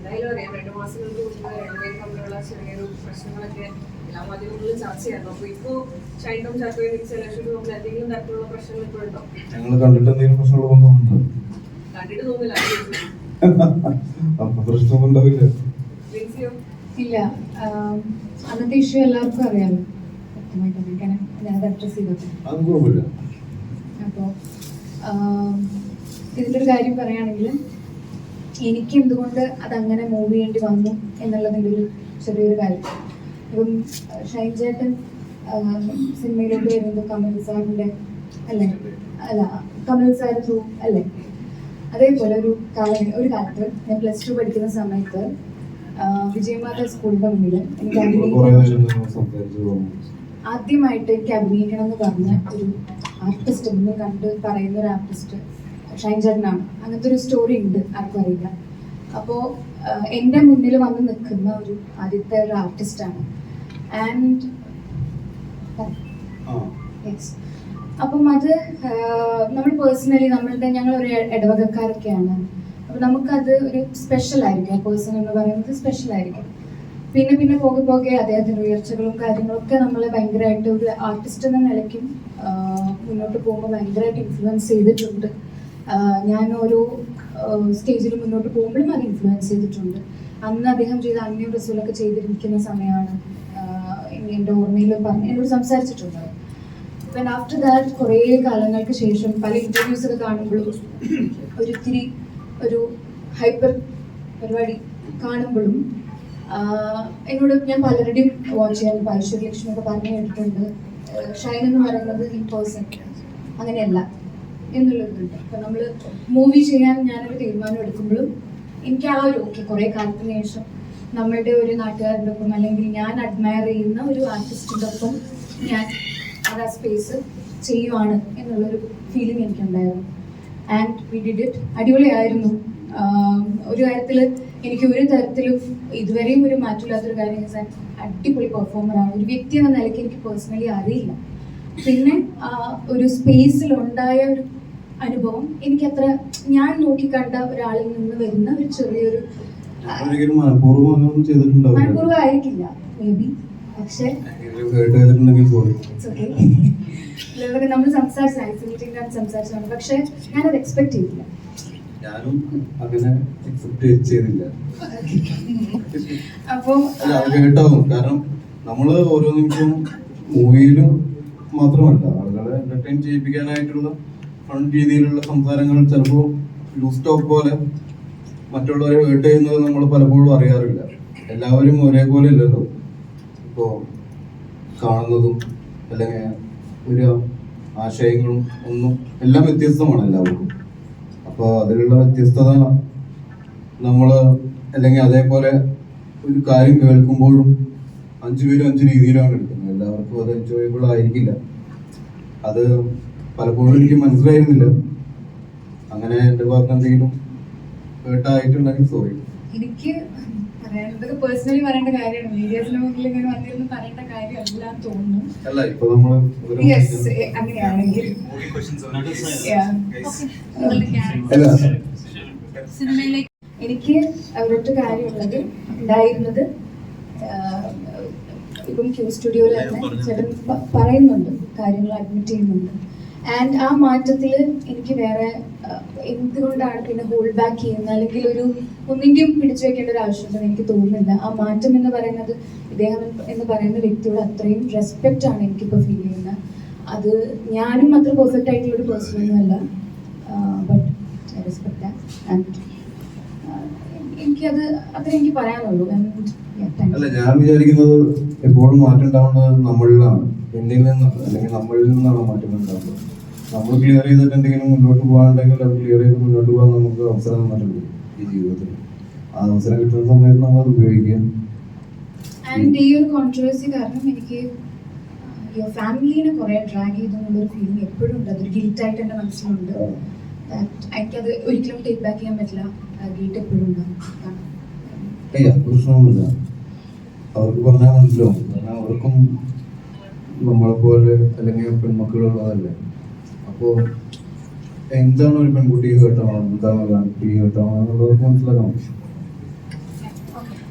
എന്തായാലും അറിയാം 2 മാസങ്ങൾക്ക് മുമ്പ് രണ്ടുപേരും തമ്മിലുള്ള ചെറിയൊരു പ്രശ്നങ്ങളൊക്കെ എല്ലാ മാധ്യമങ്ങളിലും ചർച്ചയായിരുന്നു. അപ്പൊ ഇപ്പോ ഷൈനും ചാക്കോയും സെലക്ഷനും തമ്മിൽ എന്തെങ്കിലും തരത്തിലുള്ള പ്രശ്നങ്ങൾ ഇപ്പോഴുണ്ടോ? ഞങ്ങൾ കണ്ടിട്ട് എന്തെങ്കിലും പ്രശ്നങ്ങൾ തോന്നുന്നുണ്ടോ? കണ്ടിട്ട് തോന്നില്ല. അപ്പൊ പ്രശ്നമുണ്ടാവില്ല. ഇല്ല, അന്നത്തെ ഇഷ്യൂ എല്ലാവർക്കും അറിയാമല്ലോ, വ്യക്തമായിട്ട് ഞാനത് അഡ്രസ് ചെയ്തത്. അത് കുഴപ്പമില്ല. അപ്പോൾ ഇതിൻ്റെ ഒരു കാര്യം പറയുകയാണെങ്കിൽ എനിക്ക് എന്തുകൊണ്ട് അതങ്ങനെ മൂവ് ചെയ്യേണ്ടി വന്നു എന്നുള്ളതിൻ്റെ ഒരു ചെറിയൊരു കാര്യം. ഇപ്പം ഷൈൻ ചേട്ടൻ സിനിമയിലോട്ട് വരുന്നത് കമൽ സാറിൻ്റെ അല്ലേ, അല്ല കമൽ സാർ ത്രൂ അല്ലേ. അതേപോലെ ഒരു കാലത്ത് ഞാൻ +2 പഠിക്കുന്ന സമയത്ത് വിജയമാത സ്കൂളിൻ്റെ മുന്നിൽ എനിക്ക് ആദ്യമായിട്ട് എനിക്ക് അഭിനയിക്കണം എന്ന് പറഞ്ഞ ഒരു ആർട്ടിസ്റ്റ് മുന്നിൽ കണ്ട് പറയുന്ന ഒരു ആർട്ടിസ്റ്റ് ഷൈൻ ചേട്ടനാണ്. അങ്ങനത്തെ ഒരു സ്റ്റോറി ഉണ്ട്, ആർക്കും അറിയില്ല. അപ്പോൾ എൻ്റെ മുന്നിൽ വന്ന് നിൽക്കുന്ന ഒരു ആദ്യത്തെ ഒരു ആർട്ടിസ്റ്റാണ്. ആൻഡ് യെസ്, അപ്പം അത് നമ്മൾ പേഴ്സണലി ഞങ്ങളൊരു ഇടവകക്കാരൊക്കെയാണ്. അപ്പം നമുക്കത് ഒരു സ്പെഷ്യൽ ആയിരിക്കും. ആ പേഴ്സൺ എന്ന് പറയുന്നത് സ്പെഷ്യൽ ആയിരിക്കും. പിന്നെ പോകെ അദ്ദേഹത്തിൻ്റെ ഉയർച്ചകളും കാര്യങ്ങളൊക്കെ നമ്മളെ ഭയങ്കരമായിട്ട് ഒരു ആർട്ടിസ്റ്റ് എന്ന നിലയ്ക്കും മുന്നോട്ട് പോകുമ്പോൾ ഭയങ്കരമായിട്ട് ഇൻഫ്ലുവൻസ് ചെയ്തിട്ടുണ്ട്. ഞാൻ ഓരോ സ്റ്റേജിൽ മുന്നോട്ട് പോകുമ്പോഴും അത് ഇൻഫ്ലുവൻസ് ചെയ്തിട്ടുണ്ട്. അന്ന് അദ്ദേഹം ചെയ്ത അന്യം റസൂലൊക്കെ ചെയ്തിരിക്കുന്ന സമയമാണ് എൻ്റെ ഓർമ്മയിൽ എന്നോട് സംസാരിച്ചിട്ടുണ്ട്. പിന്നെ ആഫ്റ്റർ ദാറ്റ് കുറേ കാലങ്ങൾക്ക് ശേഷം പല ഇൻ്റർവ്യൂസൊക്കെ കാണുമ്പോഴും ഒരിത്തിരി ഒരു ഹൈപ്പർ പരിപാടി കാണുമ്പോഴും എന്നോട് ഞാൻ പലരുടെയും വാച്ച് ചെയ്യാൻ ഐശ്വര്യലക്ഷ്മി ഒക്കെ പറഞ്ഞു കേട്ടിട്ടുണ്ട്, ഷൈൻ എന്ന് പറയുന്നത് ഈ പേഴ്സൺ അങ്ങനെയല്ല എന്നുള്ളതുണ്ട്. അപ്പം നമ്മൾ മൂവി ചെയ്യാൻ ഞാനൊരു തീരുമാനം എടുക്കുമ്പോഴും എനിക്ക് ആ ഒരു കുറേ കാലത്തിന് ശേഷം നമ്മളുടെ ഒരു നാട്ടുകാരുടെ ഒപ്പം അല്ലെങ്കിൽ ഞാൻ അഡ്മയർ ചെയ്യുന്ന ഒരു ആർട്ടിസ്റ്റിൻ്റെ ഒപ്പം ഞാൻ ആ സ്പേസ് ചെയ്യുവാണ് എന്നുള്ളൊരു ഫീലിംഗ് എനിക്കുണ്ടായിരുന്നു. And we did it. അടിപൊളിയായിരുന്നു. ഒരു കാര്യത്തിൽ എനിക്ക് ഒരു തരത്തിലും ഇതുവരെയും ഒരു മാറ്റമില്ലാത്തൊരു കാര്യം വെച്ചാൽ അടിപൊളി പെർഫോമറാണ്. ഒരു വ്യക്തി എന്ന നിലയ്ക്ക് എനിക്ക് പേഴ്സണലി അറിയില്ല. പിന്നെ ഒരു സ്പേസിലുണ്ടായ ഒരു അനുഭവം എനിക്കത്ര ഞാൻ നോക്കിക്കണ്ട ഒരാളിൽ നിന്ന് വരുന്ന ഒരു ചെറിയൊരു മനഃപൂർവ്വമായിരിക്കില്ല മേ ബി, പക്ഷേ നമ്മൾ സംസാരിച്ചാണ്, പക്ഷെ ഞാനത് എക്സ്പെക്ട് ചെയ്തില്ല. ഞാനും അങ്ങനെ എക്സെപ്റ്റ് ചെയ്തില്ല. അപ്പൊ കേട്ടാവും. കാരണം നമ്മള് ഓരോ നിമിഷവും മൂവിയിലും മാത്രമല്ല ആളുകളെ എന്റർടൈൻ ചെയ്യിപ്പിക്കാനായിട്ടുള്ള ഫൺ രീതിയിലുള്ള സംസാരങ്ങൾ ചിലപ്പോൾ ലൂസ് ടോക്ക് പോലെ മറ്റുള്ളവരെ ഹേർട്ട് ചെയ്യുന്നത് നമ്മൾ പലപ്പോഴും അറിയാറില്ല. എല്ലാവരും ഒരേപോലെ ഇല്ലല്ലോ. ഇപ്പോ കാണുന്നതും അല്ലെങ്കിൽ ഒരു ആശയങ്ങളും ഒന്നും എല്ലാം വ്യത്യസ്തമാണ് എല്ലാവർക്കും. അപ്പോൾ അതിലുള്ള വ്യത്യസ്തത നമ്മൾ അല്ലെങ്കിൽ അതേപോലെ ഒരു കാര്യം കേൾക്കുമ്പോഴും 5 പേരും 5 രീതിയിലാണ് എടുക്കുന്നത്. എല്ലാവർക്കും അത് എൻജോയബിൾ ആയിരിക്കില്ല. അത് പലപ്പോഴും എനിക്ക് മനസ്സിലായിരുന്നില്ല. അങ്ങനെ എൻ്റെ ഭാഗത്ത് എന്തെങ്കിലും കേട്ടായിട്ടുണ്ടെങ്കിൽ സോറി. എനിക്ക് ഇതൊക്കെ പേഴ്സണലി പറയേണ്ട കാര്യമാണ്. മീഡിയസിന് മുന്നിൽ ഇങ്ങനെ വന്നിരുന്ന് പറയേണ്ട കാര്യമല്ല തോന്നുന്നു. അല്ല, ഇപ്പൊ നമ്മള് അങ്ങനെയാണെങ്കിൽ എനിക്ക് ഒരൊറ്റ കാര്യമുള്ളത് ഉണ്ടായിരുന്നത്, ഇപ്പം ക്യൂ സ്റ്റുഡിയോയിൽ തന്നെ ചേട്ടൻ പറയുന്നുണ്ട്, കാര്യങ്ങൾ അഡ്മിറ്റ് ചെയ്യുന്നുണ്ട്. ആൻഡ് ആ മാറ്റത്തിൽ എനിക്ക് വേറെ എന്തുകൊണ്ടാണ് പിന്നെ ഹോൾഡ് ബാക്ക് ചെയ്യുന്നത് അല്ലെങ്കിൽ ഒന്നിൻ്റെയും പിടിച്ചു വെക്കേണ്ട ഒരു ആവശ്യമുണ്ടെന്ന് എനിക്ക് തോന്നുന്നില്ല. ആ മാറ്റം എന്ന് പറയുന്നത് ഇദ്ദേഹം എന്ന് പറയുന്ന വ്യക്തിയോട് അത്രയും റെസ്പെക്റ്റ് ആണ് എനിക്കിപ്പോൾ ഫീൽ ചെയ്യുന്നത്. അത് ഞാനും അത്ര പെർഫെക്റ്റ് ആയിട്ടുള്ളൊരു പേഴ്സണൊന്നുമല്ല, but I respect that. And എനിക്കത് അത്ര എനിക്ക് പറയാനുള്ളൂ. അല്ല, ഞാൻ വിചാരിക്കുന്നത് എപ്പോഴും മാറ്റം ഉണ്ടാവുന്നത് നമ്മളിലാണ്, എന്നിൽ നിന്നാണ് അല്ലെങ്കിൽ നമ്മളിൽ നിന്നാണ് മാറ്റം ഉണ്ടാവുന്നത്. നമ്മൾ ക്ലിയർ ചെയ്തിട്ട് എന്തെങ്കിലും മുന്നോട്ട് പോകാനുണ്ടെങ്കിൽ അത് ക്ലിയർ ചെയ്ത് മുന്നോട്ട് പോകാൻ നമുക്ക് അവസരം തന്നിട്ടുണ്ട് ഈ ജീവിതത്തിൽ. ആ അവസരം കിട്ടുന്ന സമയത്ത് നമ്മൾ അത് ഉപയോഗിക്കുക. ആൻഡ് ഈ ഒരു കോൺട്രവേഴ്സി കാരണം എനിക്ക് ഫാമിലിനെ കുറെ ഡ്രാഗ് ചെയ്തെന്നുള്ളൊരു ഫീലിംഗ് എപ്പോഴും ഉണ്ട്. അതൊരു ഗിൽറ്റായിട്ട് എൻ്റെ മനസ്സിലുണ്ട്. എനിക്കത് ഒരിക്കലും ടേക്ക് ബാക്ക് ചെയ്യാൻ പറ്റില്ല. ഗിൽറ്റ് എപ്പോഴും ഉണ്ടാകും. പ്രശ്നമൊന്നുമില്ല, അവർക്ക് പറഞ്ഞാൽ മനസ്സിലാവും. കാരണം അവർക്കും നമ്മളെപ്പോലെ അല്ലെങ്കിൽ പെൺമക്കളുള്ളതല്ലേ. അപ്പോൾ എന്താണ് ഒരു പെൺകുട്ടി കേട്ടാണോ, എന്താണ് ആൺകുട്ടി കേട്ടാണോ എന്നുള്ളവർക്ക് മനസ്സിലാക്കാൻ പറ്റും. ഓക്കെ